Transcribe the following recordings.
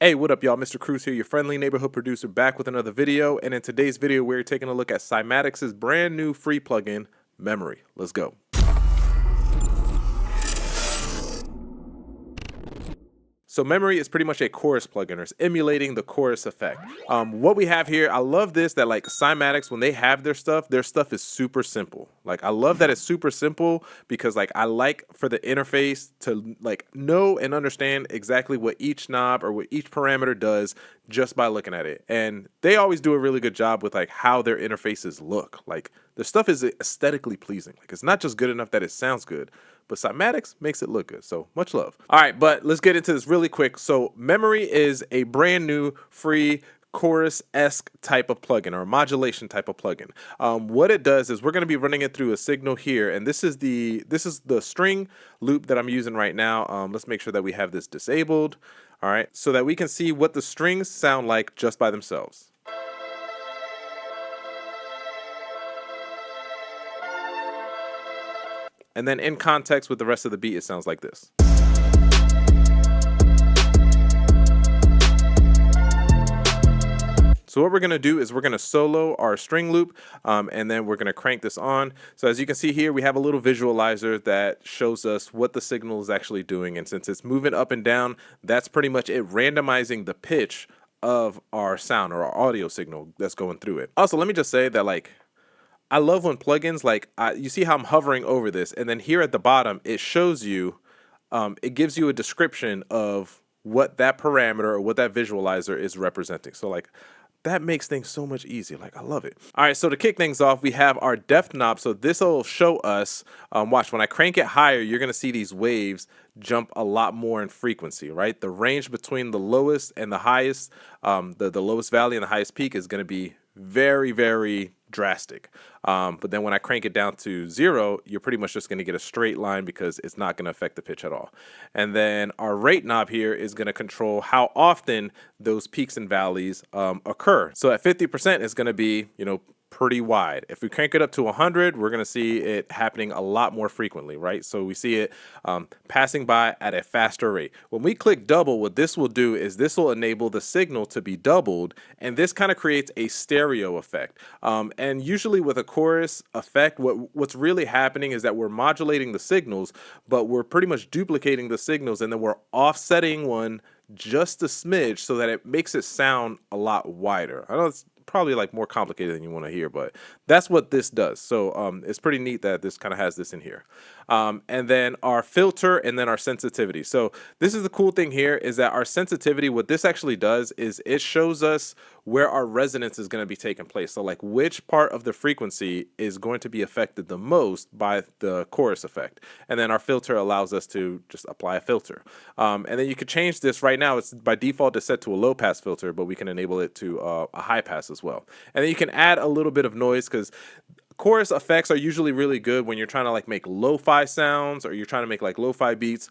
Hey, what up, y'all? Mr. Cruz here, your friendly neighborhood producer, back with another video. And in today's video, we're taking a look at Cymatics' brand new free plugin, Memory. Let's go. So Memory is pretty much a chorus plugin, or it's emulating the chorus effect. What we have here, I love this, that like Cymatics, when they have their stuff is super simple. Like I love that it's super simple because like I like for the interface to like know and understand exactly what each knob or what each parameter does just by looking at it. And they always do a really good job with like how their interfaces look. Like the stuff is aesthetically pleasing. Like it's not just good enough that it sounds good, but Cymatics makes it look good. So much love. All right, but let's get into this really quick. So Memory is a brand new free chorus-esque type of plugin or a modulation type of plugin. What it does is we're going to be running it through a signal here, and this is the string loop that I'm using right now. Let's make sure that we have this disabled. All right, so that we can see what the strings sound like just by themselves. And then in context with the rest of the beat, it sounds like this. So what we're going to do is we're going to solo our string loop, and then we're going to crank this on. So as you can see here, we have a little visualizer that shows us what the signal is actually doing. And since it's moving up and down, that's pretty much it randomizing the pitch of our sound or our audio signal that's going through it. Also, let me just say that like, I love when plugins, like you see how I'm hovering over this, and then here at the bottom, it shows you, it gives you a description of what that parameter or what that visualizer is representing. So like that makes things so much easier. Like I love it. All right, so to kick things off, we have our depth knob. So this will show us, watch, when I crank it higher, you're gonna see these waves jump a lot more in frequency, right? The range between the lowest and the highest, the lowest valley and the highest peak is gonna be very, very drastic. But then when I crank it down to 0, you're pretty much just going to get a straight line because it's not going to affect the pitch at all. And then our rate knob here is going to control how often those peaks and valleys occur. So at 50% it's going to be, pretty wide. If we crank it up to 100, we're going to see it happening a lot more frequently, right? So we see it passing by at a faster rate. When we click double, what this will do is this will enable the signal to be doubled, and this kind of creates a stereo effect. And usually with a chorus effect, what's really happening is that we're modulating the signals, but we're pretty much duplicating the signals, and then we're offsetting one just a smidge so that it makes it sound a lot wider. I know it's probably like more complicated than you want to hear, but that's what this does. So it's pretty neat that this kind of has this in here. And then our filter and then our sensitivity. So this is the cool thing here is that our sensitivity, what this actually does is it shows us where our resonance is going to be taking place. So like which part of the frequency is going to be affected the most by the chorus effect. And then our filter allows us to just apply a filter. And then you could change this right now. It's by default it's set to a low pass filter, but we can enable it to a high pass as well. And then you can add a little bit of noise because chorus effects are usually really good when you're trying to like make lo-fi sounds or you're trying to make like lo-fi beats.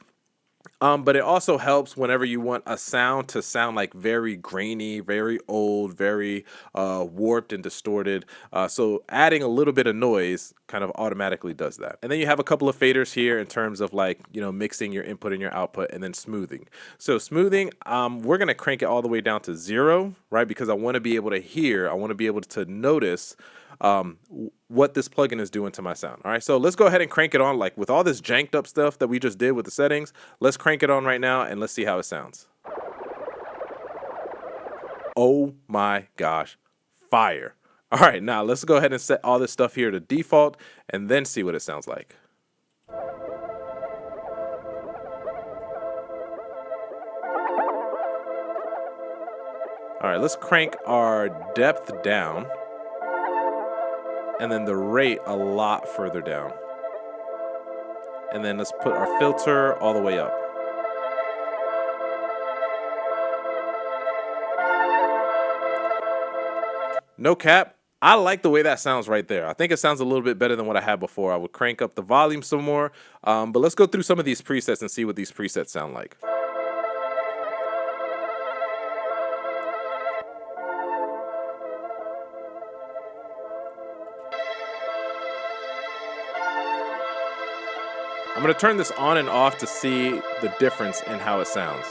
But it also helps whenever you want a sound to sound like very grainy, very old, very warped and distorted. So adding a little bit of noise kind of automatically does that. And then you have a couple of faders here in terms of like, mixing your input and your output, and then smoothing. So smoothing, we're going to crank it all the way down to 0, right? Because I want to be able to hear, I want to be able to notice what this plugin is doing to my sound. All right, so let's go ahead and crank it on. Like with all this janked up stuff that we just did with the settings, let's crank it on right now and let's see how it sounds. Oh my gosh, fire. All right, now let's go ahead and set all this stuff here to default and then see what it sounds like. All right, let's crank our depth down, and then the rate a lot further down. And then let's put our filter all the way up. No cap, I like the way that sounds right there. I think it sounds a little bit better than what I had before. I would crank up the volume some more, but let's go through some of these presets and see what these presets sound like. I'm going to turn this on and off to see the difference in how it sounds.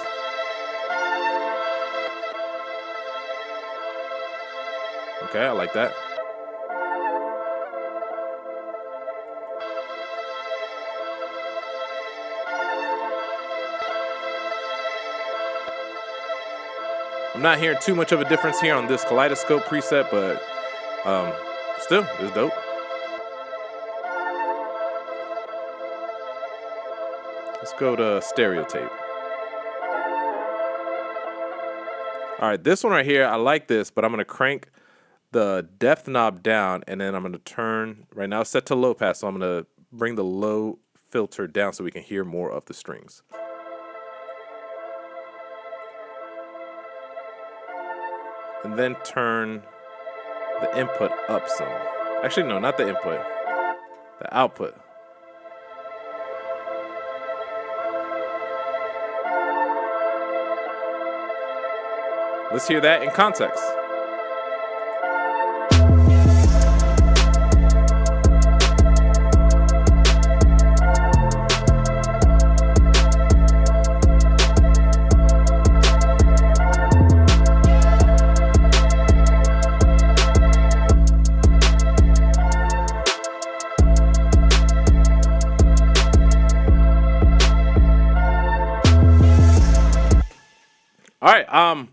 Okay, I like that. I'm not hearing too much of a difference here on this kaleidoscope preset, but still, it's dope. Let's go to stereo tape. All right, this one right here, I like this, but I'm gonna crank the depth knob down, and then I'm gonna turn, right now it's set to low pass, so I'm gonna bring the low filter down so we can hear more of the strings. And then turn the input up some. Actually, no, not the input, the output. Let's hear that in context. All right,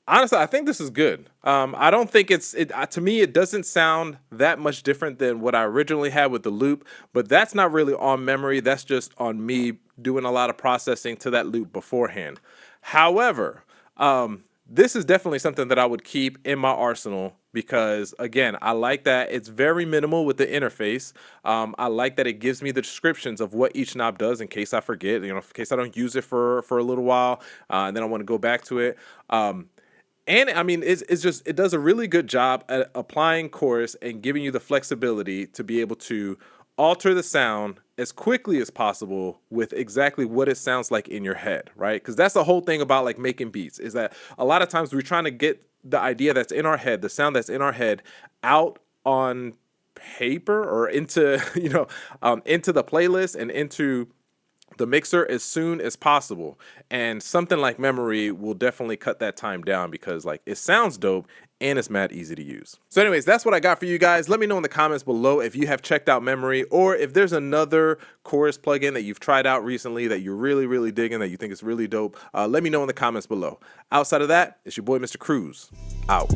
honestly, I think this is good. I don't think to me, it doesn't sound that much different than what I originally had with the loop, but that's not really on memory. That's just on me doing a lot of processing to that loop beforehand. However, this is definitely something that I would keep in my arsenal because, again, I like that it's very minimal with the interface. I like that it gives me the descriptions of what each knob does in case I forget, in case I don't use it for a little while, and then I want to go back to it. And I mean, it does a really good job at applying chorus and giving you the flexibility to be able to alter the sound as quickly as possible with exactly what it sounds like in your head, right? Because that's the whole thing about like making beats, is that a lot of times we're trying to get the idea that's in our head, the sound that's in our head, out on paper or into into the playlist and into the mixer as soon as possible. And something like memory will definitely cut that time down because like it sounds dope and it's mad easy to use. So anyways, that's what I got for you guys. Let me know in the comments below if you have checked out memory or if there's another chorus plugin that you've tried out recently that you're really digging, that you think is really dope. Let me know in the comments below. Outside of that, it's your boy Mr. Cruz out.